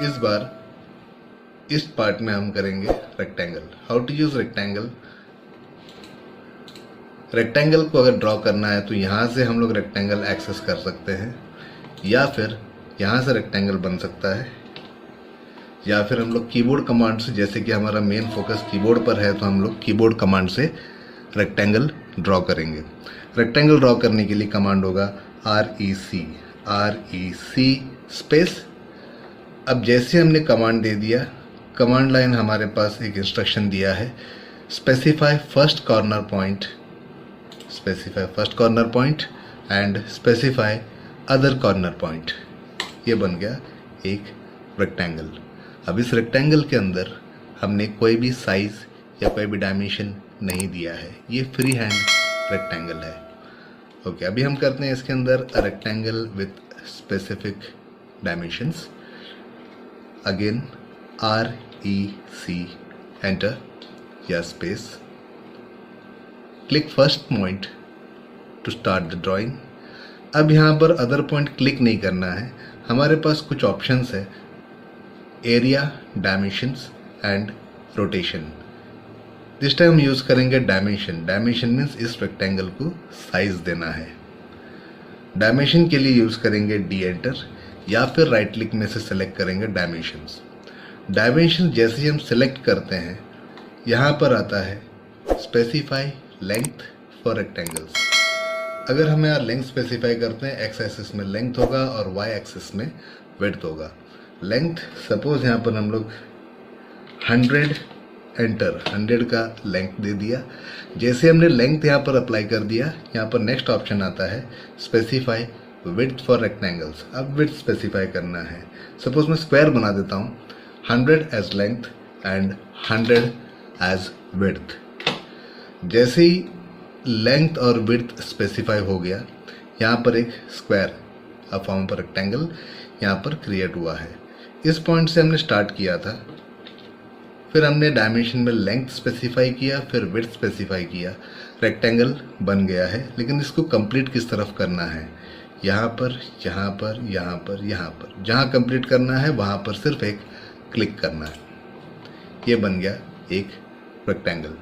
इस बार इस पार्ट में हम करेंगे rectangle. How to use rectangle. Rectangle को अगर ड्रॉ करना है तो यहाँ से हम लोग रेक्टेंगल एक्सेस कर सकते हैं, या फिर यहाँ से रेक्टेंगल बन सकता है, या फिर हम लोग कीबोर्ड कमांड से, जैसे कि हमारा मेन फोकस कीबोर्ड पर है तो हम लोग कीबोर्ड कमांड से रेक्टेंगल ड्रॉ करेंगे। रेक्टेंगल ड्रॉ करने के लिए कमांड होगा REC स्पेस। अब जैसे हमने कमांड दे दिया, कमांड लाइन हमारे पास एक इंस्ट्रक्शन दिया है, specify first corner point and specify other corner point. ये बन गया एक रेक्टेंगल। अब इस रेक्टेंगल के अंदर हमने कोई भी साइज या कोई भी डायमेंशन नहीं दिया है, ये फ्री हैंड रेक्टेंगल है। ओके, अभी हम करते हैं इसके अंदर rectangle with specific dimensions. Again REC enter या space, click first point to start the drawing. अब यहाँ पर अदर पॉइंट क्लिक नहीं करना है, हमारे पास कुछ ऑप्शंस है, area, dimensions and rotation. This time हम यूज करेंगे डायमेंशन। डायमेंशन मीन्स इस रेक्टेंगल को साइज देना है। डायमेंशन के लिए यूज करेंगे D एंटर, या फिर राइट क्लिक में से सेलेक्ट करेंगे डायमेंशंस। डायमेंशन जैसे ही हम सेलेक्ट करते हैं, यहाँ पर आता है स्पेसिफाई लेंथ फॉर रेक्टेंगल्स। अगर हम यहाँ लेंथ स्पेसिफाई करते हैं, एक्स एक्सिस में लेंथ होगा और वाई एक्सिस में विड्थ होगा। लेंथ सपोज यहाँ पर हम लोग 100 एंटर, 100 का लेंथ दे दिया। जैसे हमने लेंथ यहाँ पर अप्लाई कर दिया, यहाँ पर नेक्स्ट ऑप्शन आता है स्पेसिफाई विड्थ फॉर रेक्टेंगल्स। अब विड्थ स्पेसिफाई करना है। सपोज मैं स्क्वायर बना देता हूँ, 100 as length and 100 as width. जैसे ही लेंथ और विड्थ स्पेसिफाई हो गया, यहाँ पर एक स्क्वायर फॉर्म पर रेक्टेंगल यहाँ पर क्रिएट हुआ है। इस पॉइंट से हमने स्टार्ट किया था, फिर हमने डायमेंशन में लेंथ स्पेसिफाई किया, फिर विड्थ स्पेसिफाई किया, रेक्टेंगल बन गया है। लेकिन इसको कंप्लीट किस तरफ करना है, यहाँ पर, यहाँ पर, यहाँ पर, यहाँ पर, जहाँ कंप्लीट करना है वहाँ पर सिर्फ एक क्लिक करना है। ये बन गया एक रेक्टेंगल।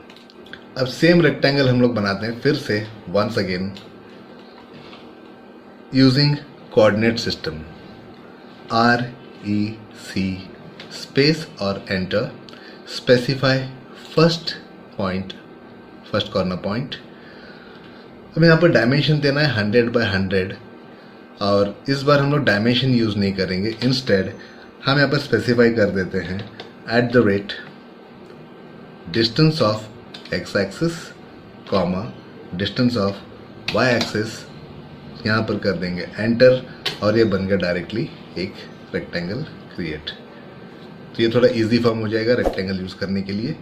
अब सेम रेक्टेंगल हम लोग बनाते हैं फिर से, once again using coordinate system. REC space और enter, specify first corner point. अब यहाँ पर डायमेंशन देना है 100 बाय 100, और इस बार हम लोग डायमेंशन यूज नहीं करेंगे। इंस्टेड हम यहाँ पर स्पेसिफाई कर देते हैं @ distance of x axis comma distance of y axis, यहाँ पर कर देंगे एंटर, और ये बन गया डायरेक्टली एक रेक्टेंगल क्रिएट। तो ये थोड़ा इजी फॉर्म हो जाएगा रेक्टेंगल यूज करने के लिए,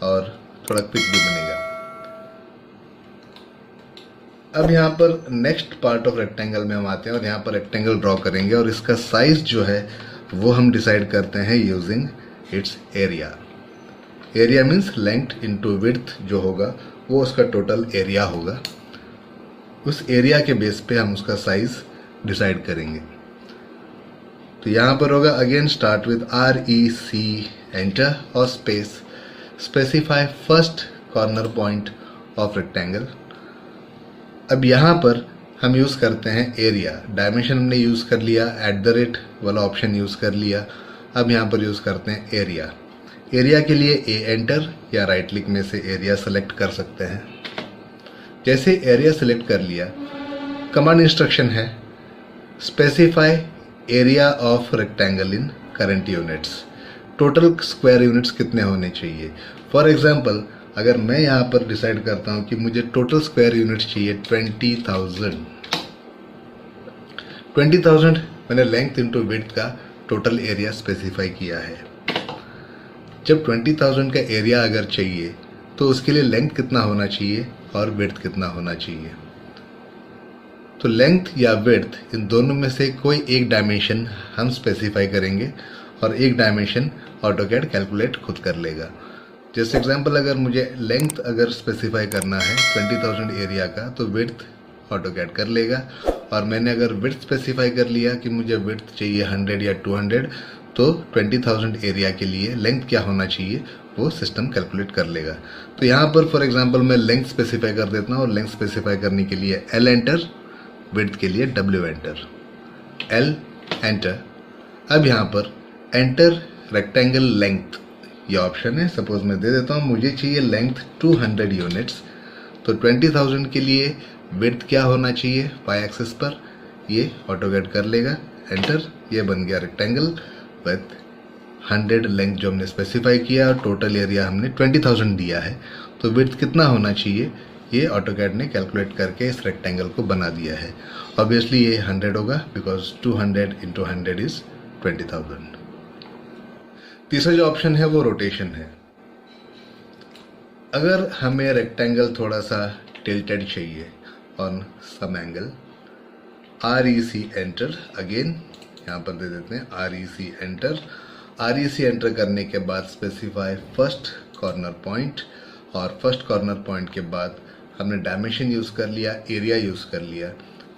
और थोड़ा क्विक भी बनेगा। अब यहाँ पर नेक्स्ट पार्ट ऑफ रेक्टेंगल में हम आते हैं, और यहाँ पर रेक्टेंगल ड्रॉ करेंगे, और इसका साइज जो है वो हम डिसाइड करते हैं using its area. Area means length into width जो होगा वो उसका टोटल एरिया होगा। उस एरिया के बेस पे हम उसका साइज डिसाइड करेंगे। तो यहाँ पर होगा again start with REC enter और space, specify first corner point of rectangle. अब यहाँ पर हम यूज करते हैं एरिया। डायमेंशन हमने यूज कर लिया, @ वाला ऑप्शन यूज कर लिया। अब यहाँ पर यूज करते हैं एरिया। एरिया के लिए A एंटर या राइट क्लिक में से एरिया सेलेक्ट कर सकते हैं। जैसे एरिया सेलेक्ट कर लिया, कमांड इंस्ट्रक्शन है specify area of rectangle in current units. Total square units कितने होने चाहिए। फॉर एग्जांपल, अगर मैं यहाँ पर डिसाइड करता हूँ कि मुझे टोटल स्क्वायर यूनिट्स चाहिए 20,000, मैंने लेंथ इंटू विड्थ का टोटल एरिया स्पेसिफाई किया है। जब 20,000 का एरिया अगर चाहिए तो उसके लिए लेंथ कितना होना चाहिए और विड्थ कितना होना चाहिए। तो लेंथ या विड्थ इन दोनों में से कोई एक डायमेंशन हम स्पेसिफाई करेंगे, और एक डायमेंशन ऑटोकैड कैलकुलेट खुद कर लेगा। जैसे एग्जांपल, अगर मुझे लेंथ अगर स्पेसिफाई करना है 20,000 एरिया का, तो विड्थ ऑटोकैड कर लेगा। और मैंने अगर विड्थ स्पेसिफाई कर लिया कि मुझे विड्थ चाहिए 100 या 200, तो 20,000 एरिया के लिए लेंथ क्या होना चाहिए वो सिस्टम कैलकुलेट कर लेगा। तो यहाँ पर फॉर एग्जांपल मैं लेंथ स्पेसिफाई कर देता हूँ और लेंथ स्पेसिफाई करने के लिए L एंटर, विड्थ के लिए W एंटर, L एंटर। अब यहाँ पर एंटर रेक्टेंगल लेंथ ये ऑप्शन है, सपोज मैं दे देता हूँ मुझे चाहिए लेंथ 200 यूनिट्स, तो 20,000 के लिए विड्थ क्या होना चाहिए वाई एक्सिस पर, ये ऑटोगेट कर लेगा, एंटर। ये बन गया रेक्टेंगल विथ 100 लेंथ जो हमने स्पेसिफाई किया और टोटल एरिया हमने 20,000 दिया है, तो विड्थ कितना होना चाहिए ये ऑटोकैड ने कैलकुलेट करके इस रेक्टेंगल को बना दिया है। ऑब्वियसली ये 100 होगा बिकॉज 200 इंटू 100 इज 20,000। तीसरा जो ऑप्शन है वो रोटेशन है। अगर हमें रेक्टेंगल थोड़ा सा टिल्टेड चाहिए on some angle, REC enter, again यहाँ पर दे देते हैं REC एंटर। REC एंटर करने के बाद स्पेसिफाई फर्स्ट कॉर्नर पॉइंट, और फर्स्ट कॉर्नर पॉइंट के बाद हमने डायमेंशन यूज़ कर लिया, एरिया यूज़ कर लिया।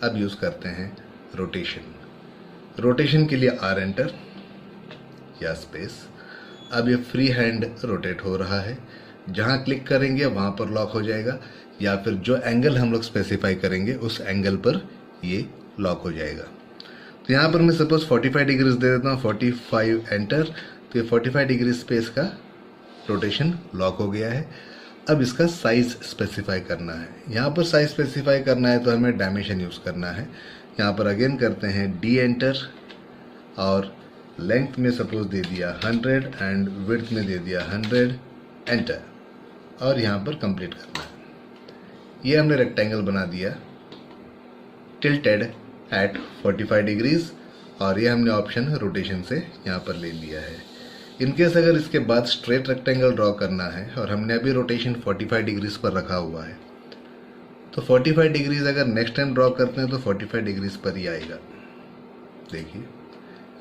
अब यूज़ करते हैं रोटेशन। रोटेशन के लिए R एंटर या स्पेस। अब ये फ्री हैंड रोटेट हो रहा है, जहाँ क्लिक करेंगे वहाँ पर लॉक हो जाएगा, या फिर जो एंगल हम लोग स्पेसिफाई करेंगे उस एंगल पर ये लॉक हो जाएगा। तो यहाँ पर मैं सपोज 45 डिग्रीज दे देता हूँ, 45 एंटर, तो ये 45 डिग्री स्पेस का रोटेशन लॉक हो गया है। अब इसका साइज स्पेसिफाई करना है। यहाँ पर साइज स्पेसिफाई करना है तो हमें डायमेंशन यूज़ करना है। यहाँ पर अगेन करते हैं D एंटर, और लेंथ में सपोज दे दिया 100 एंड विड्थ में दे दिया 100 एंटर, और यहाँ पर कंप्लीट करना है। ये हमने रेक्टेंगल बना दिया टिल्टेड एट 45 डिग्रीज, और ये हमने ऑप्शन रोटेशन से यहाँ पर ले लिया है। इनकेस अगर इसके बाद स्ट्रेट रेक्टेंगल ड्रॉ करना है और हमने अभी रोटेशन 45 डिग्रीज पर रखा हुआ है, तो 45 डिग्रीज अगर नेक्स्ट टाइम ड्रॉ करते हैं तो 45 डिग्रीज पर ही आएगा। देखिए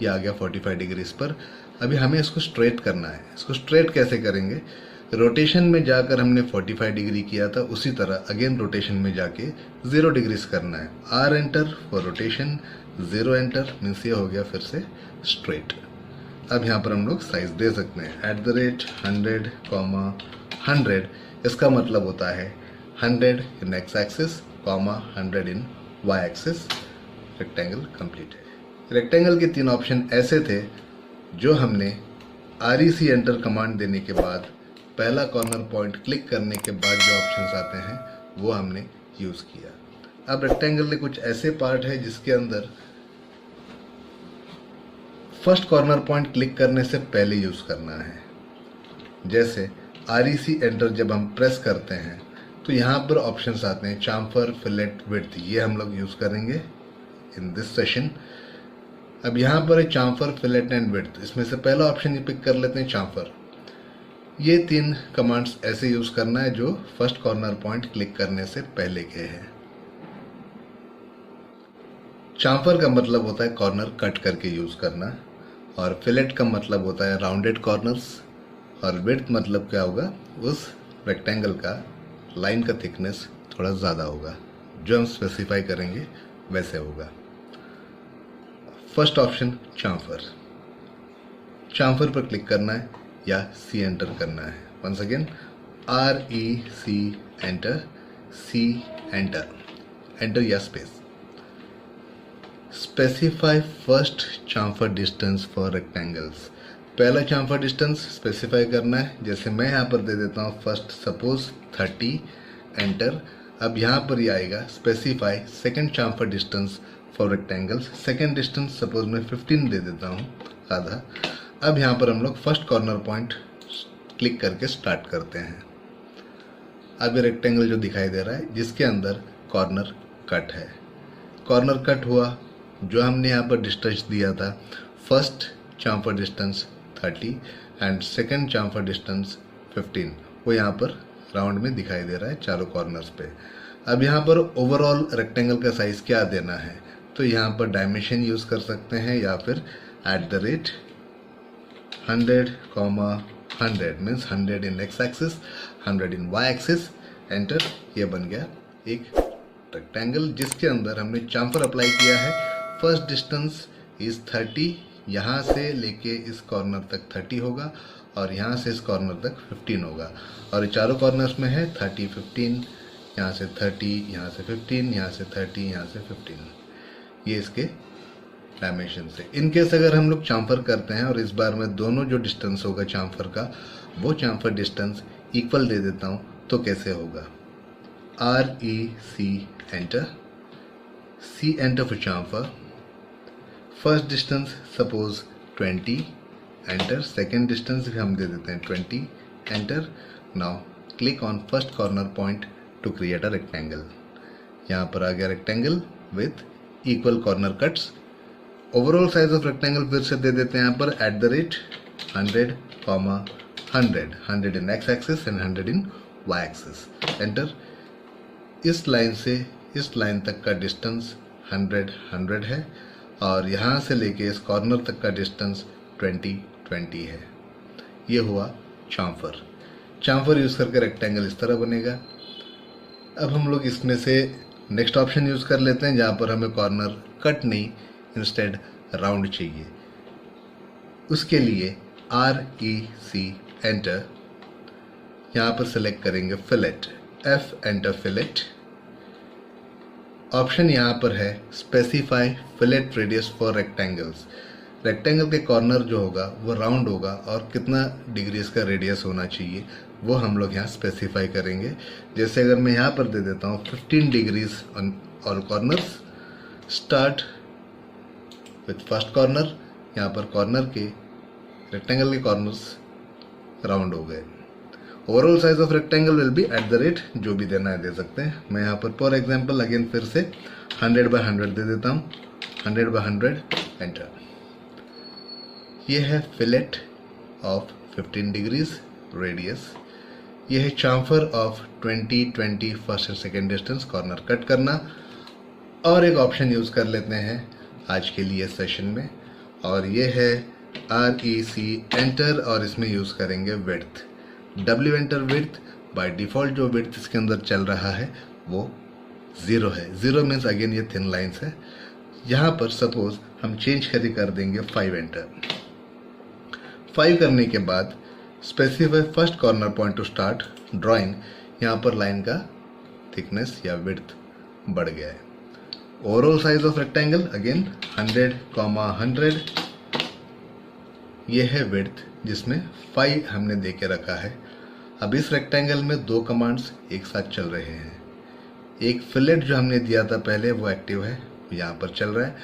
ये आ गया 45 डिग्रीज पर। अभी हमें इसको स्ट्रेट करना है। इसको स्ट्रेट कैसे करेंगे, रोटेशन में जाकर हमने 45 डिग्री किया था, उसी तरह अगेन रोटेशन में जाके 0 डिग्रीज करना है। R enter for rotation, 0 enter means ये हो गया फिर से स्ट्रेट। अब यहाँ पर हम लोग साइज दे सकते हैं @100, 100, इसका मतलब होता है 100 इन x एक्सिस, 100 इन y एक्सिस। रेक्टेंगल कंप्लीट है। रेक्टेंगल के 3 ऑप्शन ऐसे थे जो हमने REC एंटर कमांड देने के बाद पहला कॉर्नर पॉइंट क्लिक करने के बाद जो ऑप्शंस आते हैं वो हमने यूज़ किया। अब रेक्टेंगल में कुछ ऐसे पार्ट है जिसके अंदर फर्स्ट कॉर्नर पॉइंट क्लिक करने से पहले यूज़ करना है। जैसे REC एंटर जब हम प्रेस करते हैं तो यहाँ पर ऑप्शंस आते हैं चाम्फर, फिलेट, विड्थ, ये हम लोग यूज़ करेंगे इन दिस सेशन। अब यहाँ पर है चाम्फर, फिलेट एंड विड्थ, इसमें से पहला ऑप्शन ये पिक कर लेते हैं चाम्फर। ये 3 कमांड्स ऐसे यूज़ करना है जो फर्स्ट कॉर्नर पॉइंट क्लिक करने से पहले के हैं। चाम्फर का मतलब होता है कॉर्नर कट करके यूज़ करना, और फिलेट का मतलब होता है राउंडेड कॉर्नर्स, और विड्थ मतलब क्या होगा, उस रेक्टेंगल का लाइन का थिकनेस थोड़ा ज़्यादा होगा, जो हम स्पेसिफाई करेंगे वैसे होगा। फर्स्ट ऑप्शन चाम्फर, चाम्फर पर क्लिक करना है या C एंटर करना है। Once again REC enter, C enter, enter या space. Specify first chamfer distance for rectangles, पहला चाम्फर डिस्टेंस स्पेसिफाई करना है। जैसे मैं यहाँ पर दे देता हूँ फर्स्ट सपोज 30 एंटर। अब यहाँ पर ही आएगा specify second chamfer distance for rectangles, second distance suppose मैं 15 दे देता हूँ, आधा। अब यहाँ पर हम लोग फर्स्ट कॉर्नर पॉइंट क्लिक करके स्टार्ट करते हैं। अब ये रेक्टेंगल जो दिखाई दे रहा है जिसके अंदर कॉर्नर कट है, कॉर्नर कट हुआ, जो हमने यहाँ पर डिस्टेंस दिया था first chamfer distance 30 and second chamfer distance 15, वो यहाँ पर राउंड में दिखाई दे रहा है चारों कॉर्नर्स पे। अब यहाँ पर ओवरऑल रेक्टेंगल का साइज क्या देना है, तो यहाँ पर डायमेंशन यूज़ कर सकते हैं या फिर @100, 100 मीन्स 100 इन x एक्सिस, 100 इन y एक्सिस, एंटर। ये बन गया एक रेक्टेंगल जिसके अंदर हमने चाम्फर अप्लाई किया है। फर्स्ट डिस्टेंस इज 30 यहाँ से लेके इस कॉर्नर तक 30 होगा और यहाँ से इस कॉर्नर तक 15 होगा। और ये चारों कॉर्नर्स में है 30, 15, यहाँ से 30, यहाँ से 15, यहाँ से 30, यहाँ से 15। ये इसके डायमेंशन से। इनकेस अगर हम लोग चाम्फर करते हैं और इस बार में दोनों जो डिस्टेंस होगा चाम्फर का, वो चाम्फर डिस्टेंस इक्वल दे देता हूँ, तो कैसे होगा? REC enter, C enter for chamfer. First distance suppose 20 enter, second distance भी हम दे देते हैं 20 enter. Now click on first corner point two create a rectangle. यहाँ पर आ गया rectangle with equal corner cuts. Overall size of rectangle फिर से दे देते हैं यहाँ पर @100, 100 इन x axis and 100 in y axis enter. इस लाइन से इस लाइन तक का डिस्टेंस 100 है और यहाँ से लेके इस कॉर्नर तक का डिस्टेंस 20 है। ये हुआ चाम्फर। चाम्फर यूज़ करके रेक्टेंगल इस तरह बनेगा। अब हम लोग इसमें से नेक्स्ट ऑप्शन यूज़ कर लेते हैं जहाँ पर हमें कॉर्नर कट नहीं, इंस्टेड राउंड चाहिए। उसके लिए REC एंटर, यहाँ पर सेलेक्ट करेंगे fillet, F enter fillet. Option यहाँ पर है specify fillet radius for rectangles. Rectangle के कॉर्नर जो होगा वो राउंड होगा और कितना डिग्रीज का रेडियस होना चाहिए वो हम लोग यहाँ स्पेसिफाई करेंगे। जैसे अगर मैं यहाँ पर दे देता हूँ 15 degrees on all corners. Start with first corner. यहाँ पर कॉर्नर के रेक्टेंगल के कॉर्नर्स राउंड हो गए। Overall size of rectangle will be जो भी देना है दे सकते हैं। मैं यहाँ पर फॉर एग्जांपल अगेन फिर से 100/100 दे देता हूँ, 100/100 एंटर। ये है फिलेट ऑफ 15 डिग्रीज रेडियस। ये है chamfer of 20 first and second distance, corner cut करना। और एक ऑप्शन यूज़ कर लेते हैं आज के लिए सेशन में, और ये है REC एंटर, और इसमें यूज़ करेंगे width, W enter width. By default जो विड्थ इसके अंदर चल रहा है वो 0 है। 0 मीन्स अगेन ये थिन लाइन्स है। यहाँ पर सपोज हम चेंज करके कर देंगे 5 एंटर। 5 करने के बाद specify first corner point to start drawing. यहाँ पर लाइन का थिकनेस या विड्थ बढ़ गया है। Overall size of rectangle again 100, ये है विड्थ जिसमें 5 हमने दे के रखा है। अब इस रेक्टेंगल में 2 कमांड्स एक साथ चल रहे हैं। एक फिलेट जो हमने दिया था पहले वो एक्टिव है, यहाँ पर चल रहा है,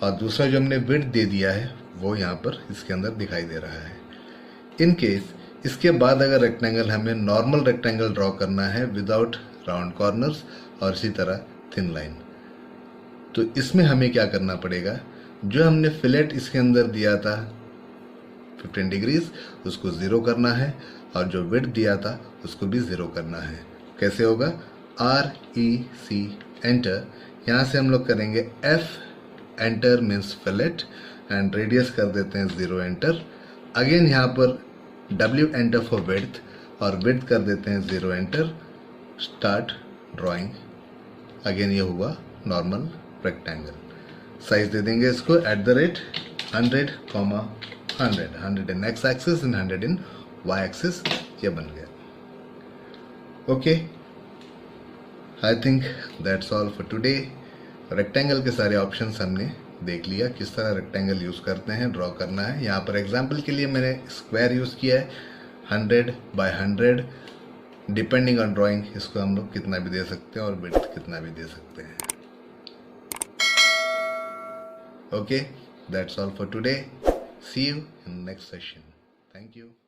और दूसरा जो हमने विड्थ दे दिया है वो यहाँ पर इसके अंदर दिखाई दे रहा है। इन केस इसके बाद अगर रेक्टेंगल हमें नॉर्मल रेक्टेंगल ड्रॉ करना है विदाउट राउंड कॉर्नर्स और इसी तरह थिन लाइन, तो इसमें हमें क्या करना पड़ेगा? जो हमने फिलेट इसके अंदर दिया था 15 डिग्रीज उसको 0 करना है, और जो विड्थ दिया था उसको भी 0 करना है। कैसे होगा? REC enter. यहाँ से हम लोग करेंगे F enter means fillet, and radius कर देते हैं 0 एंटर। अगेन यहाँ पर W एंटर फॉर विड्थ, और विड्थ कर देते हैं 0 एंटर। Start drawing. अगेन ये हुआ नॉर्मल रेक्टेंगल। साइज दे देंगे इसको @100, 100 इन x axis and 100 in y axis. ये बन गया। Okay, I think that's all for today. Rectangle के सारे ऑप्शंस हमने देख लिया, किस तरह रेक्टेंगल यूज़ करते हैं, ड्रॉ करना है। यहाँ पर एग्जांपल के लिए मैंने स्क्वायर यूज़ किया है 100/100। डिपेंडिंग ऑन ड्राइंग इसको हम लोग कितना भी दे सकते हैं और विड्थ कितना भी दे सकते हैं। Okay, that's all for today. See you in the next session. Thank you.